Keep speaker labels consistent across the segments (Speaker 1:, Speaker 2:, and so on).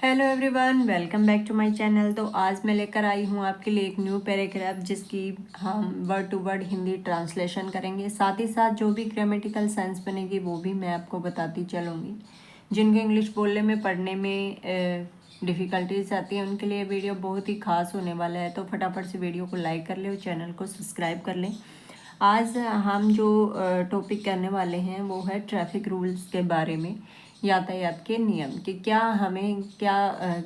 Speaker 1: Hello everyone, welcome back to my channel. तो आज मैं लेकर आई हूँ आपके लिए एक न्यू पैराग्राफ जिसकी हम word to word Hindi translation करेंगे। साथ ही साथ जो भी ग्रामेटिकल सेंस बनेगी वो भी मैं आपको बताती चलूँगी। जिनके इंग्लिश बोलने में पढ़ने में डिफ़िकल्टीज आती हैं उनके लिए वीडियो बहुत ही खास होने वाला है। तो फटाफट से वीडियो को लाइक कर लें और चैनल को सब्सक्राइब कर लें। आज हम जो टॉपिक करने वाले हैं वो है ट्रैफिक रूल्स के बारे में, यातायात के नियम कि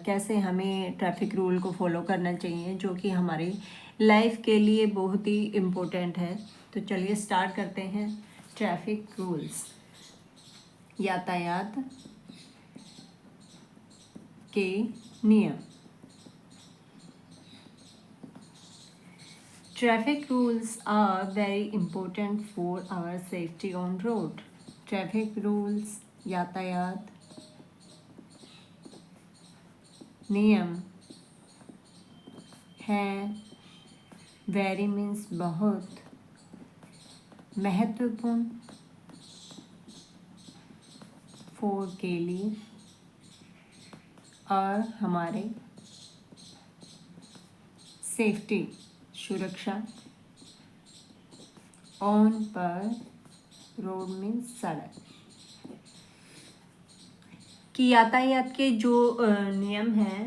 Speaker 1: कैसे हमें ट्रैफिक रूल को फॉलो करना चाहिए, जो कि हमारी लाइफ के लिए बहुत ही इम्पोर्टेंट है। तो चलिए स्टार्ट करते हैं। ट्रैफिक रूल्स, यातायात के नियम। Traffic rules are very important for our safety on road. Traffic rules, यातायात नियम है very means बहुत, महत्वपूर्ण for के लिए, और हमारे सेफ्टी सुरक्षा, ऑन पर रोड मीन्स सड़क कि यातायात के जो नियम हैं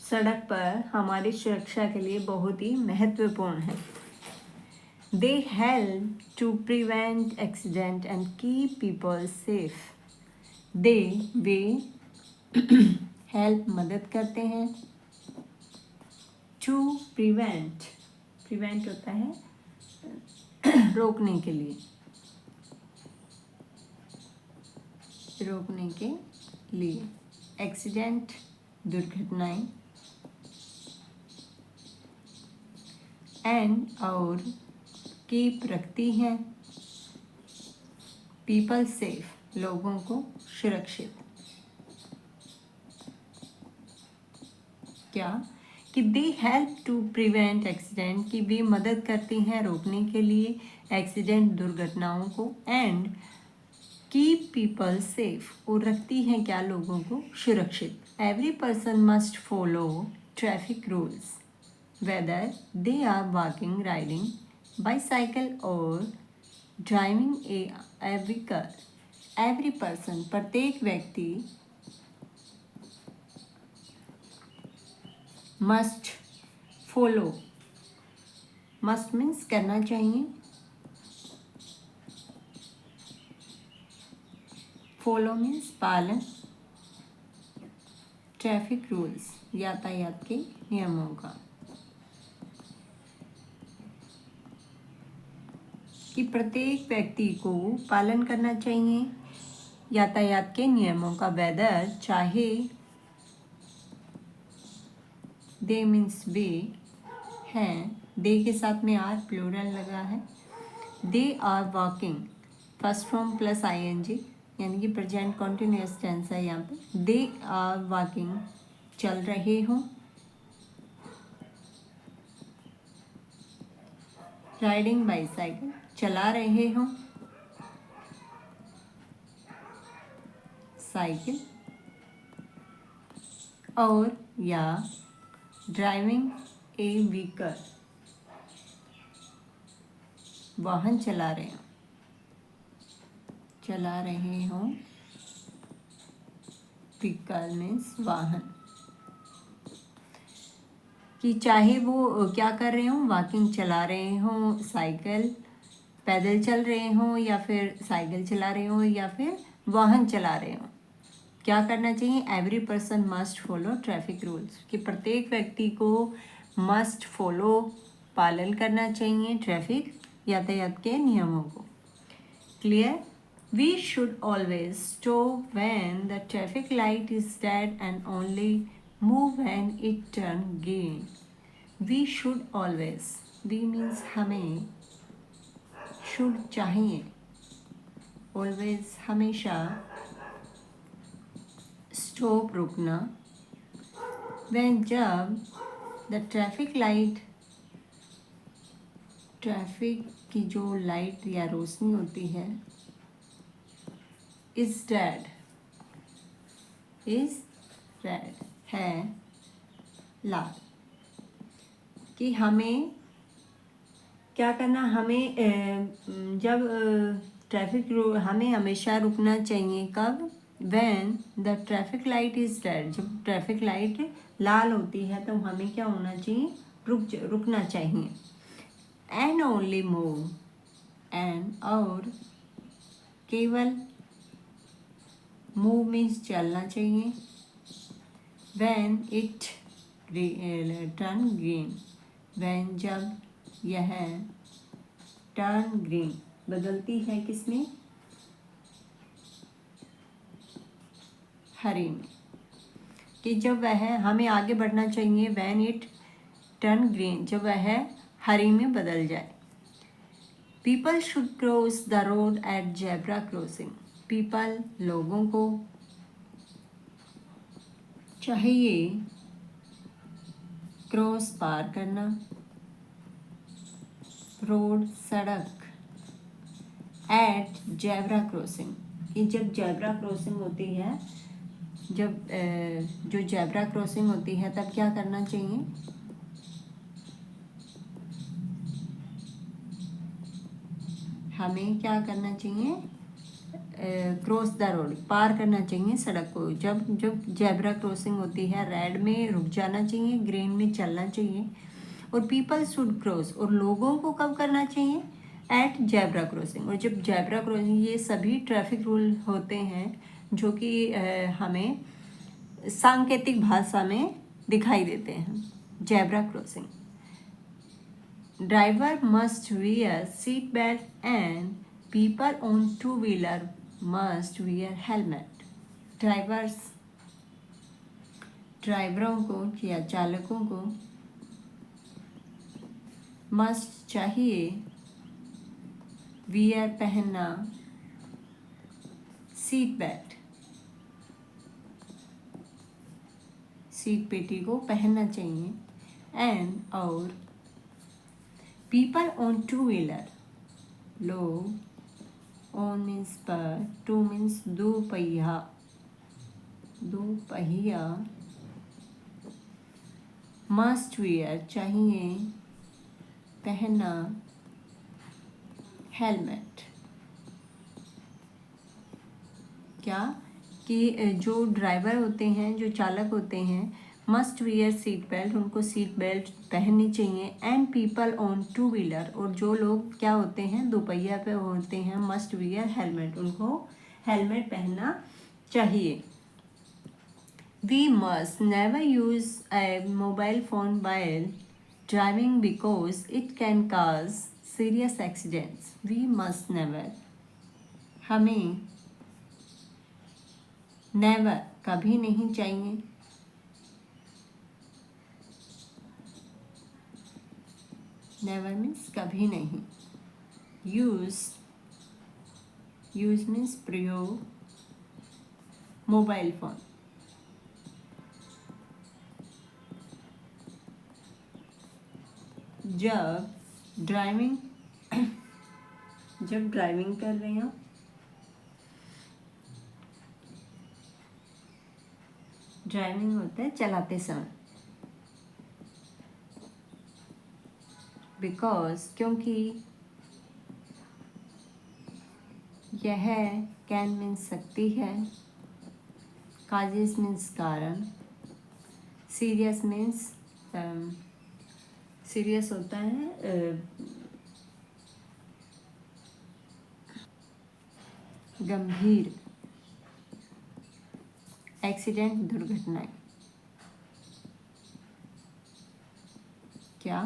Speaker 1: सड़क पर हमारी सुरक्षा के लिए बहुत ही महत्वपूर्ण है। They help to prevent accident and keep people safe. They वे हेल्प मदद करते हैं, टू प्रिवेंट प्रिवेंट होता है रोकने के लिए, रोकने के लिए, एक्सीडेंट दुर्घटनाएं, एंड और कीप रखती हैं, पीपल सेफ लोगों को सुरक्षित। क्या कि they help to prevent accident कि वे मदद करती हैं रोकने के लिए एक्सीडेंट दुर्घटनाओं को, एंड कीप पीपल सेफ और रखती हैं क्या लोगों को सुरक्षित। Every person must follow traffic rules whether they are walking, riding bicycle और driving a vehicle. Every person प्रत्येक व्यक्ति, मस्ट फॉलो, मस्ट मीन्स करना चाहिए, फॉलो मीन्स पालन, ट्रैफिक रूल्स यातायात के नियमों का, कि प्रत्येक व्यक्ति को पालन करना चाहिए यातायात के नियमों का। वेदर चाहे, दे मीन्स वे हैं, दे के साथ में आर प्लूरल लगा है। They are walking, first form plus ING यानी कि प्रेजेंट कॉन्टिन्यूअस टेंस है यहाँ पे। दे आर वॉकिंग चल रहे हों, राइडिंग बाईसाइकिल चला रहे हों, साइकिल, और या ड्राइविंग ए व्हीकल वाहन चला रहे हों, व्हीकल मीन्स वाहन, कि चाहे वो क्या कर रहे हों, वॉकिंग चला रहे हों, साइकिल पैदल चल रहे हों, या फिर साइकिल चला रहे हों, या फिर वाहन चला रहे हों, क्या करना चाहिए। Every person must follow traffic rules कि प्रत्येक व्यक्ति को मस्ट फॉलो पालन करना चाहिए ट्रैफिक यातायात के नियमों को। Clear. We should always stop when the traffic light is red and only move when it turn green. We should always, we means हमें, शुड चाहिए, ऑलवेज हमेशा, स्टॉप रुकना, व्हेन जब, द ट्रैफिक लाइट, ट्रैफिक की जो light या रोशनी होती है, इज रेड, इज रेड है लाल। कि हमें क्या करना, हमें जब ट्रैफिक हमें हमेशा रुकना चाहिए। कब? When the traffic light is red, जब ट्रैफिक लाइट लाल होती है तो हमें क्या होना चाहिए? रुकना चाहिए। एंड ओनली मूव, एंड और केवल, मूव मीन्स चलना चाहिए। When it turn green, when जब यह टर्न ग्रीन बदलती है किसमें? हरी में। कि जब वह, हमें आगे बढ़ना चाहिए व्हेन इट टर्न ग्रीन, जब वह हरी में बदल जाए। People should cross the road at zebra crossing, people लोगों को चाहिए क्रॉस पार करना, रोड सड़क, एट जेब्रा क्रॉसिंग, कि जब जेब्रा क्रॉसिंग होती है, जब जो जेब्रा क्रॉसिंग होती है तब क्या करना चाहिए? हमें क्या करना चाहिए? क्रॉस द रोड, पार करना चाहिए सड़क को। जब जब जेब्रा क्रॉसिंग होती है, रेड में रुक जाना चाहिए, ग्रीन में चलना चाहिए। और पीपल शुड क्रॉस, और लोगों को कब करना चाहिए? At zebra crossing. और जब जेब्रा क्रॉसिंग, ये सभी ट्रैफिक रूल होते हैं जो कि हमें सांकेतिक भाषा में दिखाई देते हैं। Zebra crossing, driver must wear seat belt and people on two wheeler must wear helmet. ड्राइवरों को या चालकों को मस्ट चाहिए, वियर पहनना, सीट बेल्ट सीट पेटी को पहनना चाहिए। एंड और पीपल ऑन टू व्हीलर, लोग, ऑन मीन्स पर, टू मीन्स दो पहिया मस्ट वियर चाहिए पहनना, हेलमेट। क्या? कि जो ड्राइवर होते हैं, जो चालक होते हैं, मस्ट वियर सीट बेल्ट, उनको सीट बेल्ट पहननी चाहिए। And people on two wheeler, और जो लोग क्या होते हैं, दोपहिया पे होते हैं, मस्ट वियर हेलमेट, उनको हेलमेट पहनना चाहिए। We must never use a mobile phone while driving because it can cause serious accidents. We must never, हमें नेवर कभी नहीं चाहिए, नेवर मीन्स कभी नहीं, यूज मीन्स प्रयोग, मोबाइल फोन, जब ड्राइविंग कर रहे हो, ड्राइविंग होता है चलाते समय। बिकॉज, क्योंकि, यह कैन मीन्स सकती है, काजेस मीन्स कारण, सीरियस मीन्स सीरियस होता है गंभीर, एक्सीडेंट दुर्घटनाएं। क्या?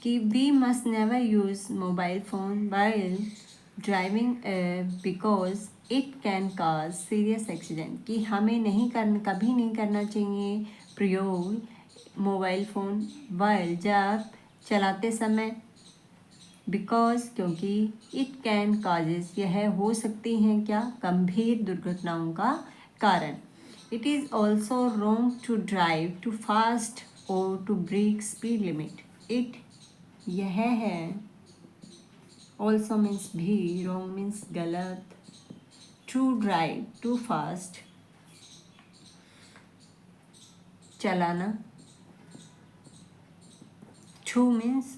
Speaker 1: कि we must never use mobile phone while driving because it can cause serious accident, कि हमें कभी नहीं करना चाहिए प्रयोग मोबाइल फ़ोन while, जब चलाते समय, बिकॉज क्योंकि, इट कैन काजेस यह हो सकती हैं क्या? गंभीर दुर्घटनाओं का कारण। It is also wrong to drive too fast और to break speed limit. It यह है, ऑल्सो मीन्स भी, रॉन्ग मीन्स गलत, टू ड्राइव टू फास्ट चलाना। टू मीन्स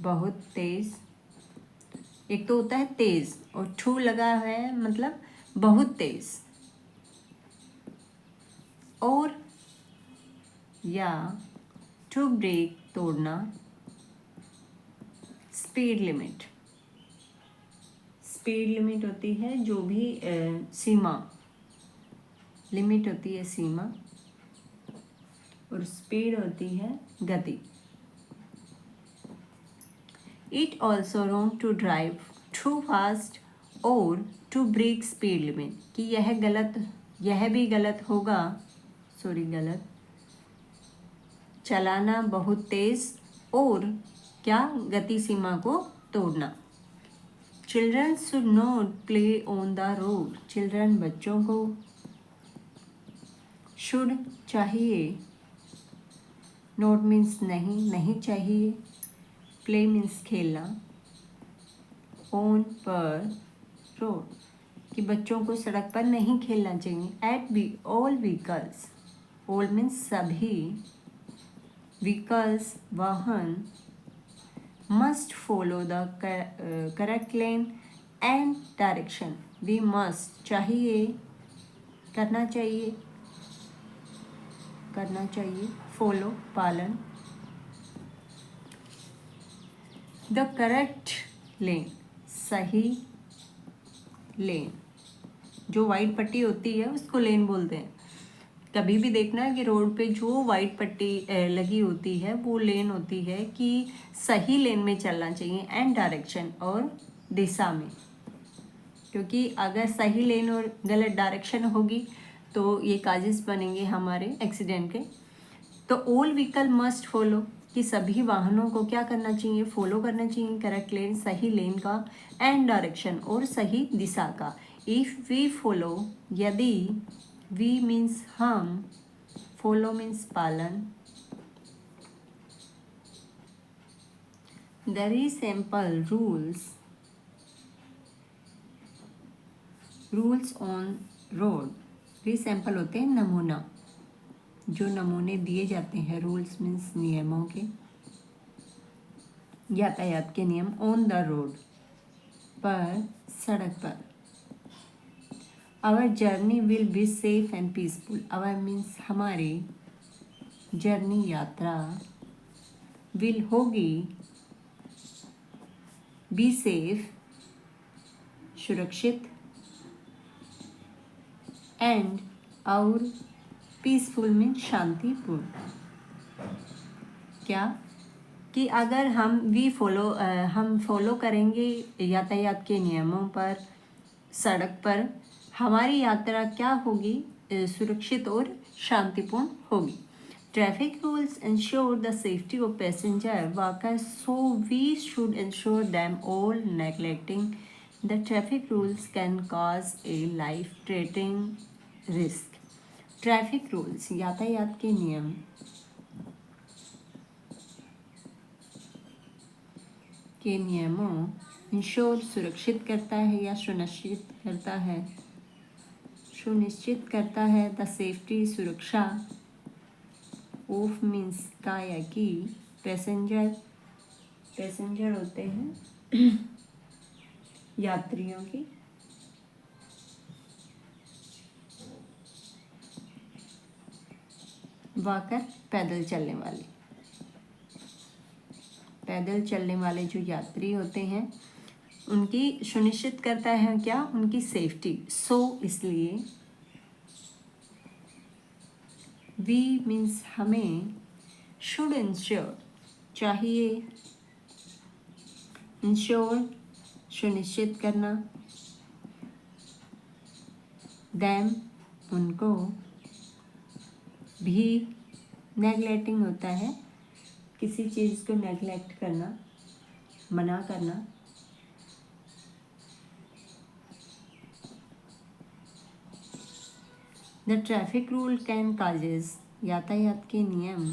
Speaker 1: बहुत तेज। एक तो होता है तेज और टू लगा है मतलब बहुत तेज। और या टू ब्रेक तोड़ना। Speed limit. स्पीड लिमिट होती है जो भी सीमा, लिमिट होती है सीमा, और स्पीड होती है गति। It also wrong to drive too fast और टू ब्रेक स्पीड लिमिट, कि यह गलत, यह भी गलत होगा, सॉरी गलत, चलाना बहुत तेज और क्या, गति सीमा को तोड़ना। Children should not play on the road. Children बच्चों को, शुड चाहिए, नॉट मीन्स नहीं, नहीं चाहिए, प्ले मीन्स खेलना, ऑन पर, रोड, कि बच्चों को सड़क पर नहीं खेलना चाहिए। At be all vehicles, all means सभी, व्हीकल्स वाहन, must follow the correct lane and direction. We must चाहिए, करना चाहिए, करना चाहिए, फॉलो पालन, द करेक्ट लेन सही लेन, जो वाइट पट्टी होती है उसको लेन बोलते हैं। कभी भी देखना कि रोड पे जो वाइट पट्टी लगी होती है वो लेन होती है, कि सही लेन में चलना चाहिए, एंड डायरेक्शन और दिशा में, क्योंकि अगर सही लेन और गलत डायरेक्शन होगी तो ये काजेस बनेंगे हमारे एक्सीडेंट के। तो ऑल व्हीकल मस्ट फॉलो, कि सभी वाहनों को क्या करना चाहिए, फॉलो करना चाहिए करेक्ट लेन, सही लेन का, एंड डायरेक्शन और सही दिशा का। इफ़ वी फॉलो, यदि, वी मीन्स हम, फॉलो मीन्स पालन, there is sample rules, rules on road. वे सैंपल होते हैं नमूना, जो नमूने दिए जाते हैं, रूल्स मीन्स नियमों के, यातायात के नियम, ऑन द रोड पर, सड़क पर। Our journey will be safe and peaceful. Our means हमारी, जर्नी यात्रा, विल होगी, बी सेफ सुरक्षित, एंड और पीसफुल मीन्स शांतिपूर्ण। क्या, कि अगर हम हम फॉलो करेंगे यातायात के नियमों पर, सड़क पर, हमारी यात्रा क्या होगी, सुरक्षित और शांतिपूर्ण होगी। Traffic rules ensure the safety of passenger workers, so we should ensure them all. Neglecting the traffic rules can cause a life threatening risk. Traffic rules यातायात के नियम के नियमों, इंश्योर सुरक्षित करता है या सुनिश्चित करता है, सुनिश्चित करता है, द सेफ्टी सुरक्षा, ऑफ मीन्स का या कि, पैसेंजर, पैसेंजर होते हैं यात्रियों की, वाकर पैदल चलने वाले, पैदल चलने वाले जो यात्री होते हैं उनकी सुनिश्चित करता है क्या, उनकी सेफ्टी। सो इसलिए, वी मीन्स हमें, शुड इंश्योर चाहिए, इंश्योर सुनिश्चित करना, दैम उनको, भी नेगलेक्टिंग होता है किसी चीज़ को नेगलेक्ट करना, मना करना। The traffic rule can causes, यातायात के नियम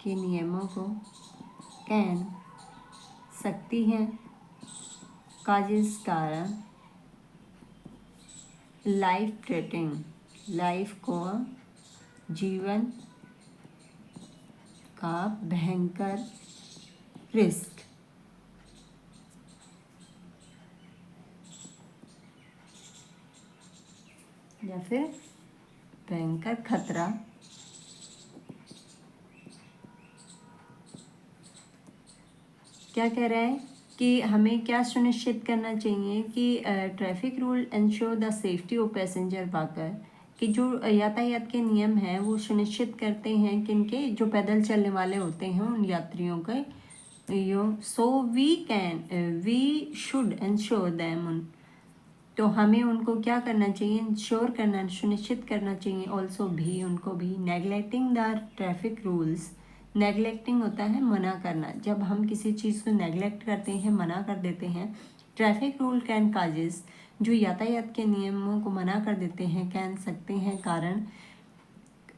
Speaker 1: के नियमों को, कैन सकती हैं, काजेस कारण, लाइफ थ्रेटनिंग, लाइफ को, जीवन का भयंकर रिस्क, या फिर भयंकर खतरा क्या कह रहा है कि हमें क्या सुनिश्चित करना चाहिए कि traffic rule ensure the safety of passenger walker, कि जो यातायात के नियम हैं वो सुनिश्चित करते हैं कि इनके जो पैदल चलने वाले होते हैं उन यात्रियों के so we should ensure them, तो हमें उनको क्या करना चाहिए, इंश्योर करना, सुनिश्चित करना चाहिए, ऑल्सो भी, उनको भी। नेगलेक्टिंग द ट्रैफिक रूल्स, नेगलेक्टिंग होता है मना करना, जब हम किसी चीज़ को नेगलेक्ट करते हैं, मना कर देते हैं। ट्रैफिक रूल कैन काजेस, जो यातायात के नियमों को मना कर देते हैं, कैन सकते हैं कारण,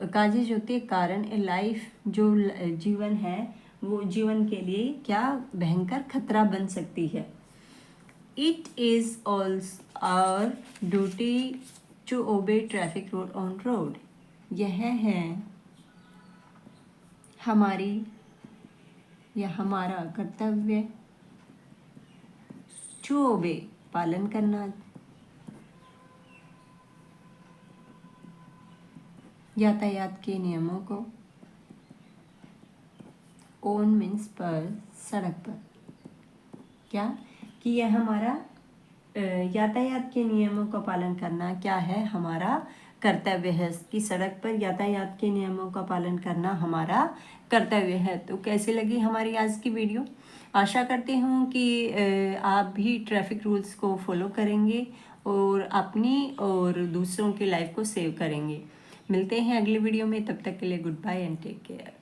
Speaker 1: काजेज होती है कारण, ए लाइफ जो जीवन है वो जीवन के लिए क्या भयंकर खतरा बन सकती है। It is also our duty to obey traffic rule on road. यह है हमारी या हमारा कर्तव्य, to obey पालन करना, यातायात के नियमों को, on means पर, सड़क पर, क्या कि यह हमारा यातायात के नियमों का पालन करना क्या है, हमारा कर्तव्य है, कि सड़क पर यातायात के नियमों का पालन करना हमारा कर्तव्य है। तो कैसी लगी हमारी आज की वीडियो? आशा करती हूँ कि आप भी ट्रैफिक रूल्स को फॉलो करेंगे और अपनी और दूसरों की लाइफ को सेव करेंगे। मिलते हैं अगली वीडियो में, तब तक के लिए good bye and take care.